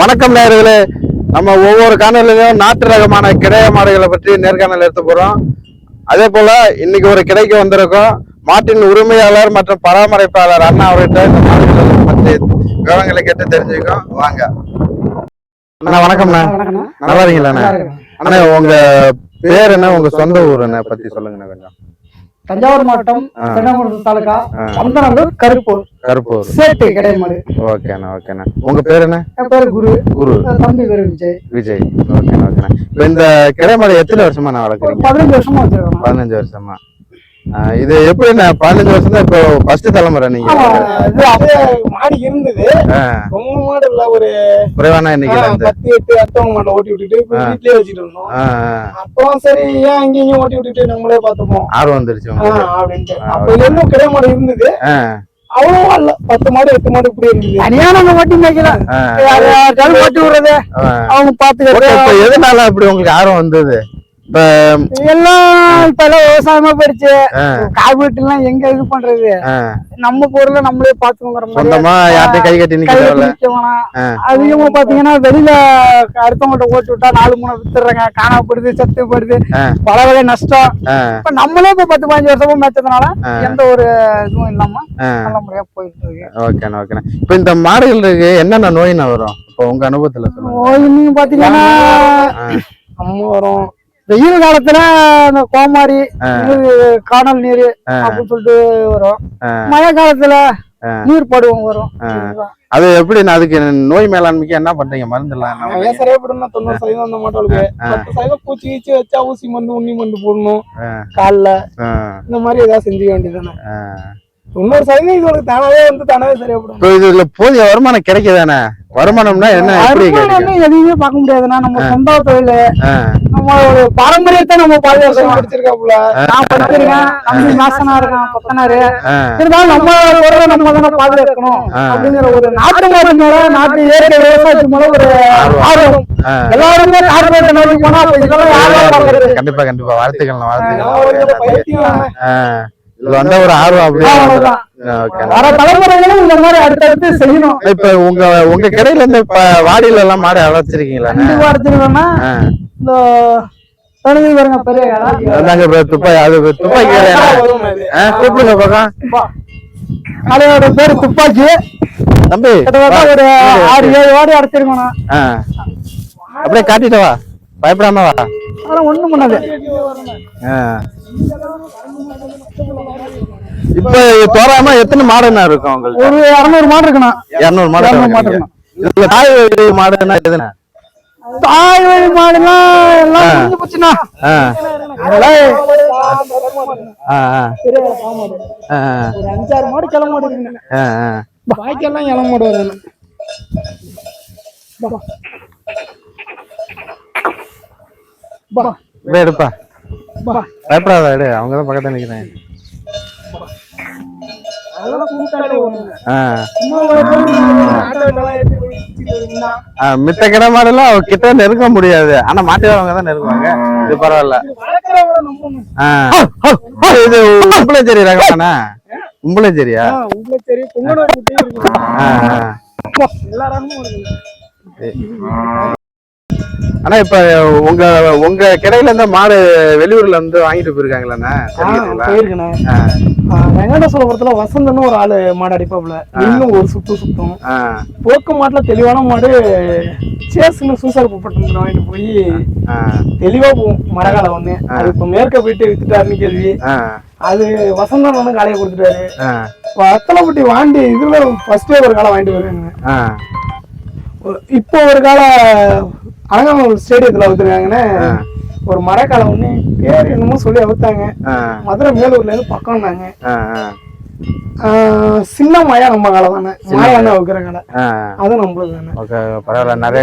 வணக்கம் நேயர்களே, நம்ம ஒவ்வொரு காணொலியிலும் நாட்டு ரகமான கிடை மாடுகளை பற்றி நேர்காணல் எடுத்து போறோம். அதே போல இன்னைக்கு ஒரு கிடைக்கு வந்திருக்கோம். மாட்டின் உரிமையாளர் மற்றும் பராமரிப்பாளர் அண்ணா அவர்கிட்ட இந்த மாடுகளை பற்றி விவரங்களை கேட்டு தெரிஞ்சுக்கோம். வாங்க அண்ணா. வணக்கம்ண்ணா, நல்லா இருக்கீங்களா அண்ணா? உங்க பேர் என்ன, உங்க சொந்த ஊர் என்ன பத்தி சொல்லுங்கண்ணா கொஞ்சம். தஞ்சாவூர் மாவட்டம் பெண்ணாமூர் தாலுகா சந்தனூர் கருப்பூர் சேட்டு கிடையாது. ஓகேண்ணா ஓகேண்ணா. உங்க பேர் என்ன? என் பேரு குரு. தம்பி பேரு விஜய். ஓகேண்ணா ஓகேண்ணா. இப்ப இந்த கிடைமாடு எத்தனை வருஷமா நான் வளர்க்குறீங்க? 15 வருஷமா வச்சிருக்கோம். 15 வருஷமா. இது எப்படி 15 வருஷம் தான் இப்போ ஃபர்ஸ்ட் தலைமுறை நீங்க? மாடு இருந்தது, ரொம்ப மாடு இல்ல, ஒரு குறைவான எண்ணிக்கையில 10-8 அத்தவங்க மாட்டை ஓட்டி விட்டுட்டு வீட்லயே வச்சுட்டு இருந்தோம். அப்புறம் சரி ஏன் அங்கேயும் ஓட்டி விட்டுட்டு நம்மளே பார்த்துப்போம் ஆர்வம் வந்துருச்சு அப்படின்ட்டு. அப்ப இன்னும் கிடை மாடு இருந்தது, அவ்வளவா இல்ல, 10 மாடு 8 மாடு இப்படி இருந்தது. அநியாயம் ஓட்டி மேய்க்கல ஓட்டி விடுறது அவங்க பாத்துக்கிட்டு. எதனால அப்படி உங்களுக்கு ஆர்வம் வந்தது? எல்லாம் இப்ப எல்லாம் விவசாயமா போயிடுச்சு. கார்பரேட் எல்லாம் எங்க இது பண்றது, நம்ம பொருளை நம்மளே பாத்துக்கோங்க. கை கட்டி அதிகமா பாத்தீங்கன்னா வெளியில அடுத்தவங்கள்ட்ட ஓட்டு விட்டா 4-3 வித்துறாங்க, காணாப்படுது, சத்துப்படுது, பல வகை நஷ்டம். இப்ப நம்மளே இப்ப 10-15 வருஷமா மேய்ச்சதுனால எந்த ஒரு இதுவும் இல்லாம நல்ல முறையா போயிட்டு இருக்கு. ஓகேண்ணா ஓகேண்ணா. இப்ப இந்த மாடுகளுக்கு என்னென்ன நோயினா வரும் இப்போ உங்க அனுபவத்துல சொல்லுங்க? நோய் நீங்க பாத்தீங்கன்னா வரும். வெயில் காலத்துல இந்த கோமாரி, காணல் நீர் அப்படின்னு சொல்லிட்டு வரும். மழை காலத்துல நீர் படுவோம் வரும். அது எப்படி? அதுக்கு நோய் மேலாண்மைக்கு என்ன பண்றீங்க? மருந்து எல்லாம் சரியாப்படும். 90% அந்த மாட்டோளுக்கு 10% பூச்சி கீச்சி வச்சா ஊசி மருந்து, உண்ணி மருந்து போடணும் கால்ல. இந்த மாதிரி ஏதாவது செஞ்சுக்க வேண்டியதானே. 90% இது தானாவே தானாவே சரியாப்படும். இதுல போதிய வருமானம் கிடைக்குதானே? வருமானம்னா என்ன? எதையுமே பார்க்க முடியாதுன்னா நம்ம சொந்த தொழில், நம்ம ஒரு பாரம்பரியத்தை நம்ம பாதுகாக்க படிச்சிருக்காப்புல. நான் படிச்சிருக்கேன், தம்பி மாசனா இருக்கான், கொத்தனாரு. இருந்தாலும் நம்ம நம்ம தானே பாதுகாக்கணும் அப்படிங்கிற ஒரு நாட்டு மாடு மேல, நாட்டு இயற்கை விவசாயத்து மேல ஒரு ஆர்வம். எல்லாருமே கார்பரேட் நோக்கி போனா இதெல்லாம் யாரும் பாக்குறது. கண்டிப்பா கண்டிப்பா. வாழ்த்துக்கள் வாழ்த்துக்கள். இது வந்த ஒரு ஆர்வம் அப்படியே வர தலைமுறைகளும் இந்த மாதிரி அடுத்தடுத்து செய்யணும். இப்ப உங்க கடையில இருந்து வாடியில எல்லாம் மாடு வளர்ச்சிருக்கீங்களா? வளர்ச்சிருக்கோம்னா இந்த பாருங்க பெரிய துப்பாக்கி, அது துப்பாக்கி கூப்பிடுங்க பக்கம். அதோட பேரு துப்பாக்கி. தம்பி ஒரு 6-7 வாடி அடைச்சிருக்கோம். அப்படியே காட்டிட்டவா, பயப்படாம வா. அதெல்லாம் ஒண்ணும் பண்ணாது. இப்ப தோராயமா எத்தனை மாடுன்னா இருக்கும் உங்களுக்கு? ஒரு 200 மாடு இருக்கணும். 200 மாடு இருக்கணும். இதுல தாய் வழி மாடுன்னா எதுனா? தாய் வழி மாடுனா எல்லாம் முடிஞ்சு போச்சுன்னா ஒரு 5-6 மாடு கிளம்ப மாடு இருக்குங்க. பாய்க்கெல்லாம் கிளம்ப மாடு வரணும். எடுப்பா, பயப்படாத, எடு. அவங்கதான் பக்கத்துல நிக்கிறேன். மித்த கிட மாடெல்லாம் கிட்ட நெருங்க முடியாது, ஆனா மாட்டுறவங்க தான் நெருங்குவாங்க. இது பரவாயில்ல. இது உம்பளச்சேரி ரகமாண்ணா? உம்பளச்சேரியா? ஆனா இப்ப உங்க கடையில இருந்த மாடு வெளியூர்ல இருந்து வாங்கிட்டு போயிருக்காங்களா? வெங்கடேஸ்வரபுரத்துல வசந்தன்னு ஒரு ஆளு மாடு அடிப்பாப்புல. இன்னும் ஒரு சுத்தும் போக்கு மாட்டுல தெளிவான மாடு சேசுன்னு சூசார் பூப்பட்டு வாங்கிட்டு போய் தெளிவா போகும். மரகாலம் ஒண்ணு அது இப்ப மேற்க போயிட்டு வித்துட்டாருன்னு கேள்வி. அது வசந்தன் வந்து காலையை கொடுத்துட்டாரு. அத்தலைப்பட்டி வாண்டி இதுல ஃபர்ஸ்டே ஒரு காலை வாங்கிட்டு வருவாங்க. இப்போ ஒரு கால அலங்காநல்லூர் ஸ்டேடியத்துல வந்துருக்காங்கன்னு ஒரு மரக்காலம் ஒண்ணு பேர் என்னமோ சொல்லி அவுத்தாங்க. மதுரை மேலூர்ல இருந்து பக்கம்னாங்க. சின்ன மாயா நம்ம காலம் தானே, மாயான்னு வைக்கிற கடை அது நம்மளுக்கு தானே. பரவாயில்ல, நிறைய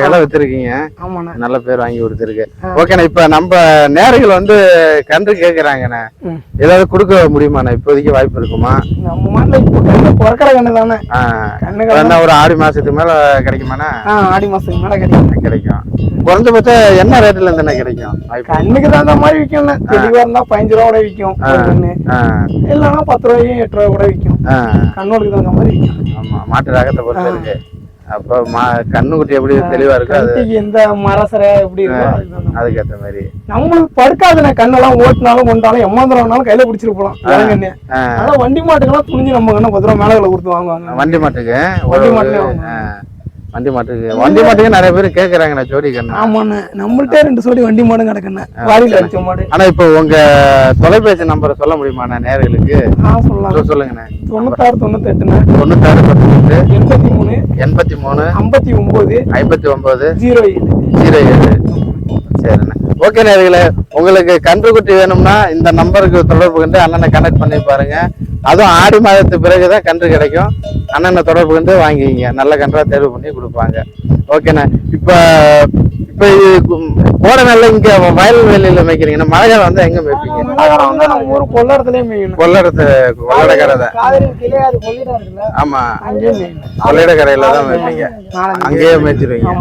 கடை வித்துருக்கீங்க. ஆமாண்ணா, நல்ல பேர் வாங்கி கொடுத்துருக்கு. ஓகேண்ணா. இப்ப நம்ம நேர்கள் வந்து கன்று கேக்குறாங்கண்ணே, ஏதாவது கொடுக்க முடியுமாண்ணா? இப்போதைக்கு வாய்ப்பு இருக்குமா? நம்ம மாட்டுல இப்போ பிறக்கிற கண்ணு தானே. கண்ணு ஒரு 6 மாசத்துக்கு மேல கிடைக்குமாண்ணா? 6 மாசத்துக்கு மேல கிடைக்கும். குறைஞ்சபட்சம் என்ன ரேட்ல இருந்து கிடைக்கும்? கண்ணுக்கு தகுந்த மாதிரி விற்கும். தெளிவா இருந்தா 15 ரூபா கூட விற்கும். இல்லைன்னா 10 ரூபாயும் 8 ரூபாய் கூட விற்கும். கண்ணோருக்கு தகுந்த மாதிரி விற்கும். ஆமா, மாட்டு ரகத்தை பொறுத்த இருக்கு. அப்ப கண்ணுக்குட்டி எப்படி தெளிவா இருக்கு அது கண்ணுக்கு எந்த மரசரை எப்படி இருக்கோ அதுக்கேற்ற மாதிரி நம்மளுக்கு படுக்காதுண்ணே. கண்ணெல்லாம் ஓட்டினாலும் கொண்டாலும் எம்மாந்திரம்னாலும் கையில பிடிச்சிட்டு போலாம் இறங்கண்ணே. அதனால வண்டி மாட்டுக்கெல்லாம் துணிஞ்சு நம்ம கண்ணை 10 ரூபா மேல கொடுத்து வாங்குவாங்க. வண்டி மாட்டுக்கு வண்டி மாட்டுல வண்டி மாட்டுக்கு நிறைய பேர் கேக்குறாங்கண்ணா ஜோடி கண்ணு. ஆமாண்ணே, நம்மள்ட்டே 2 ஜோடி வண்டி மாடும் கிடக்குண்ணே, வாரியில அடிச்ச மாடு. ஆனா இப்போ உங்க தொலைபேசி நம்பரை சொல்ல முடியுமாண்ணா நேயர்களுக்கு? சொல்லலாம், சொல்லுங்கண்ணே. 96 98 96 83 83 59 59 07 07. சரிண்ணே, ஓகே நேயர்களே, உங்களுக்கு கன்றுக்குட்டி வேணும்னா இந்த நம்பருக்கு தொடர்பு கொண்டு அண்ணனை கனெக்ட் பண்ணி பாருங்க. அதுவும் ஆடி மாதத்துக்கு பிறகுதான் கன்று கிடைக்கும். அண்ணனை தொடர்பு கொண்டு வாங்கிக்கிங்க, நல்ல கன்றா தேர்வு பண்ணி கொடுப்பாங்க. ஓகேண்ணா, இப்ப கோடை நாள்ல இங்க வயல்வெளியில மேய்க்கிறீங்கன்னா மழை காலம் வந்தா எங்க மேய்ப்பீங்க? மழை காலம் வந்து நம்ம ஊர் கொள்ளடத்துலயே மேய்க்கணும். கொள்ளடக்கரை தான். ஆமா, கொள்ளடக்கரையில தான் மேய்ப்பீங்க, அங்கேயே மேய்ச்சிருவீங்க.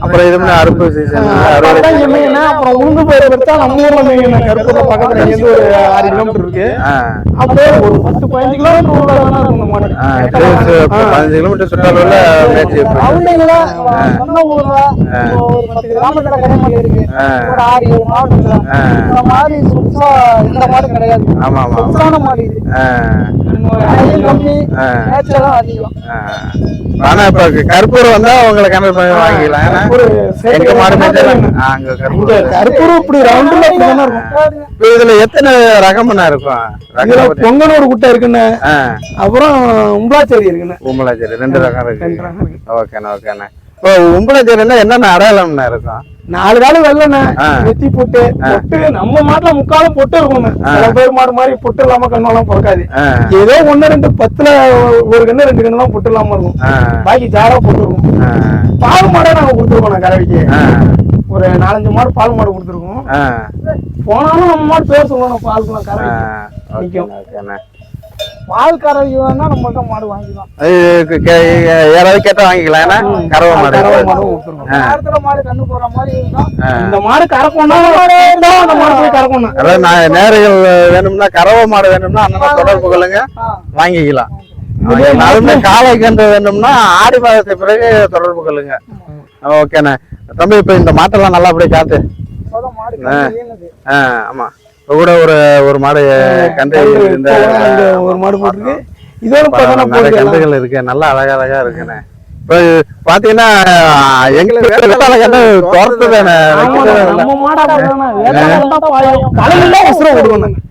அப்புறம் இது மாதிரி அறுப்பு சீசன் அப்புறம் உளுந்து பயிர் வச்சா நம்ம ஊர்ல மேய்க்கணும். கருப்பூர்ல பக்கத்துல இருந்து ஒரு 6 கிலோமீட்டர் இருக்கு. அப்படியே ஒரு 10-15 கிலோமீட்டர் உள்ள இருக்கும் மாடு. 15 கிலோமீட்டர் சுற்றளவுல மேய்ச்சி ஆனா இப்ப கருப்பூர் வந்தா உங்களை கனெக்ட் பண்ணி வாங்கிக்கலாம். எங்க மாடு கருப்பூர் இப்படி ரவுண்டுல இருக்கும். இதுல எத்தனை ரகம்னா இருக்கும்? பொங்கனூர் குட்டை இருக்குன்னு, அப்புறம் உம்பளாச்சேரி இருக்குன்னு. உம்பளாச்சேரி 2 ரகம் இருக்கு. ஓகேண்ணா. இப்போ உம்பளாச்சேரியில என்னென்ன அடையாளம்னா இருக்கும்? 4 காலு வெள்ளண்ணே, வெத்தி பொட்டு. நம்ம மாட்டுல முக்காலும் பொட்டு இருக்கும். சில பேர் மாடு மாதிரி பொட்டு இல்லாம கண்ணெல்லாம் பிறக்காது. ஏதோ 1-2 10ல ஒரு கண்ணு 2 கண்ணு தான் பொட்டு இல்லாம இருக்கும், பாக்கி ஜாரா பொட்டு இருக்கும். பால் மாடே நாங்க கொடுத்துருக்கோம் கறவைக்கு. ஒரு 4-5 மாடு பால் மாடு கொடுத்துருக்கோம். போனாலும் நம்ம மாடு பேர் சொல்லணும், பால் கறவை பால் கறவை வேணா நம்ம மாடு வாங்கிக்கலாம். யாராவது கேட்டா வாங்கிக்கலாம். கறவை மாடு மாடு கண்ணு போற மாதிரி இந்த மாடு கறக்கணும். அந்த மாடு போய் கறக்கணும். அதாவது நேர்கள் வேணும்னா கறவை மாடு வேணும்னா அண்ணனை தொடர்பு கொள்ளுங்க, வாங்கிக்கலாம். காலை கன்று வேணும்னா ஆடி மாதத்துக்கு பிறகு தொடர்பு கொள்ளுங்க. ஓகேண்ணா தம்பி, இப்ப இந்த மாட்டெல்லாம் நல்லா அப்படியே காத்து. ஆமா, இப்ப கூட ஒரு மாடு கன்று ஒரு மாடு போட்டுருக்கு. இதோட கன்றுகள் இருக்கு, நல்லா அழகா இருக்குண்ணே. இப்ப பாத்தீங்கன்னா எங்களுக்கு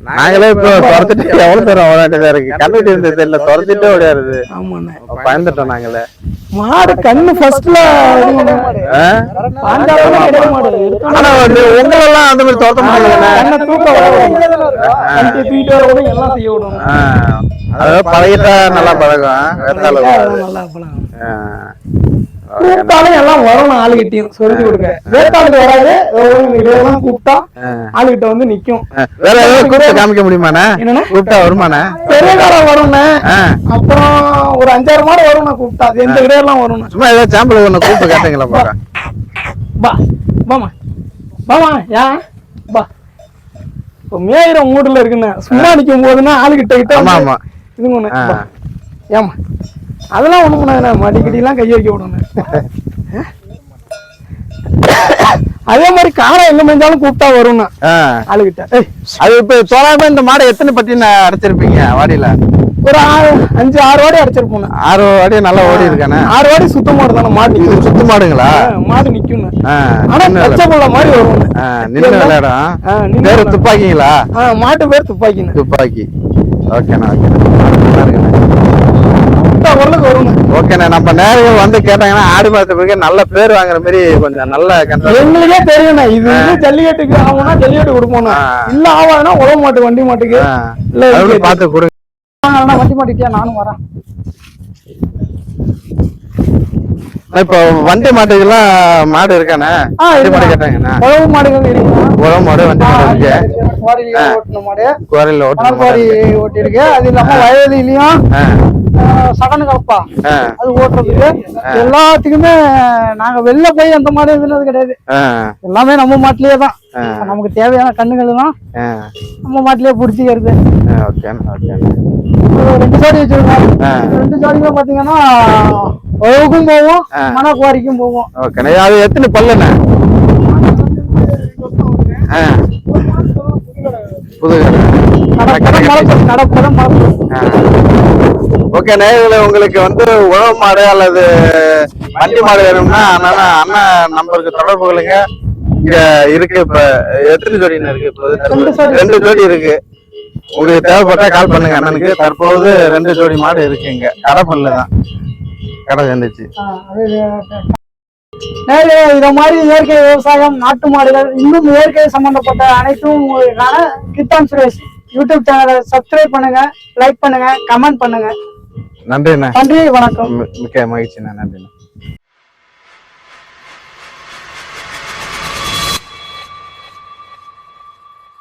நாங்களே இப்ப துரத்துட்டு எவ்வளவு தூரம் ஓடாட்டதா இருக்கு. கண்ணுட்டு இருந்தது தெரியல, துரத்துட்டே ஓடியாருது. பயந்துட்டோம் நாங்களே. மாடு கண்ணு ஃபர்ஸ்ட்ல உங்களெல்லாம் அந்த மாதிரி துரத்த முடியல. அதாவது பழகிட்டா நல்லா பழகும். கூப்பிட்டாலும் எல்லாம் வரணும், ஆளுகிட்டையும் சொல்லி கொடுக்க. வேட்டாளுக்கு வராது, கூப்பிட்டா ஆளுகிட்ட வந்து நிக்கும். வேற ஏதாவது கூப்பிட்டு காமிக்க முடியுமாண்ணா? என்னன்னா கூப்பிட்டா வருமாண்ணா? பெரிய காலம் வரும்ண்ணே. அப்புறம் ஒரு 5-6 மாடு வரும்ண்ணா கூப்பிட்டா. எந்த கிடையெல்லாம் வரும்ண்ணா. சும்மா ஏதாவது சாம்பிள் ஒண்ணு கூப்பிட்டு கேட்டீங்களா? பாக்க பா பாமா பாமா யா பா. இப்போ மேயிற மூடுல இருக்குண்ணே, சும்மா நிக்கும் போதுன்னா ஆளுகிட்ட கிட்ட இதுங்க ஏமா அதெல்லாம் ஒண்ணு பண்ணாதுண்ணே. மடிக்கடியெல்லாம் கை வைக்க விடணும். அதே மாதிரி காரம் எங்க மேய்ஞ்சாலும் கூப்பிட்டா வரும்னா ஆளுகிட்ட. அது இப்ப தோராயமா இந்த மாடை எத்தனை பட்டி அடைச்சிருப்பீங்க வாடியில? ஒரு 5-6 வாடி அடைச்சிருப்போம். 6 வாடி நல்லா ஓடி இருக்கானே. 6 வாடி சுத்த மாடு தானே. மாடு சுத்த மாடுங்களா? மாடு நிக்கும். ஆனா பச்சைப்புள்ள மாதிரி வரும். நின்று விளையாடும். பேரு துப்பாக்கிங்களா? மாட்டு பேர் துப்பாக்கின்னு. துப்பாக்கி. ஓகேண்ணா. ஓகேண்ணா, நம்ம நேரம் வந்து கேட்டாங்கன்னா ஆடி மாதத்துக்கு நல்ல பேர் வாங்குற மாதிரி கொஞ்சம் நல்ல எங்களுக்கே தெரியும்ண்ணா. இது ஜல்லிக்கட்டுக்கு ஆகும்னா ஜல்லிக்கட்டு கொடுப்போம். இல்ல ஆவாதுன்னா உழவு மாட்டு வண்டி மாட்டுக்கு இல்ல பார்த்து கொடுங்க. வண்டி மாட்டுக்கே நானும் வரேன். இப்போ வண்டி மாட்டுக்கெல்லாம் மாடு இருக்கானே? மாடு கேட்டாங்கண்ணா. உழவு மாடுகள் இருக்கு. உழவு மாடு வண்டி மாடு இருக்கு. கோரையில ஓட்டி இருக்கு. அது இல்லாம வயலிலையும் சகன கலப்பா அது ஓட்டுறதுக்கு எல்லாத்துக்குமே நாங்க வெளில போய் அந்த மாதிரி இருந்தது கிடையாது. எல்லாமே நம்ம மாட்டிலேயே தான். நமக்கு தேவையான கண்ணுகள் எல்லாம் நம்ம மாட்டிலேயே புடிச்சிக்கிறது. 2 ஜோடி வச்சிருக்கோம். 2 ஜோடிகளும் பாத்தீங்கன்னா உழவுக்கும் போவோம் மணக்குவாரிக்கும் போவோம். ஓகேண்ணே. அது எத்தனை பல்லுண்ணே? புது ஓகே. நேயர்களே, உங்களுக்கு வந்து உழவு மாடு அல்லது வண்டி மாடு வேணும்னா அண்ணன் நம்பருக்கு தொடர்பு கொள்ளுங்க. இங்க இருக்கு. இப்ப எத்தனை ஜோடின்னு இருக்கு? இப்போ 2 ஜோடி இருக்கு. உங்களுக்கு தேவைப்பட்டா கால் பண்ணுங்க அண்ணனுக்கு. தற்போது 2 ஜோடி மாடு இருக்கு. இங்க கடப்பல்ல தான் கடை சேர்ந்துச்சு. இத மாதிரி இயற்கை விவசாயம், நாட்டு மாடுகள், இன்னும் இயற்கை சம்பந்தப்பட்ட அனைத்தும் உங்களுக்கான கிட்டான் சுரேஷ் யூடியூப் சேனலை சப்ஸ்கிரைப் பண்ணுங்க, லைக் பண்ணுங்க, கமெண்ட் பண்ணுங்க. நன்றிண்ணா. நன்றி, வணக்கம். மிக்க மகிழ்ச்சிண்ணா. நன்றிண்ணா.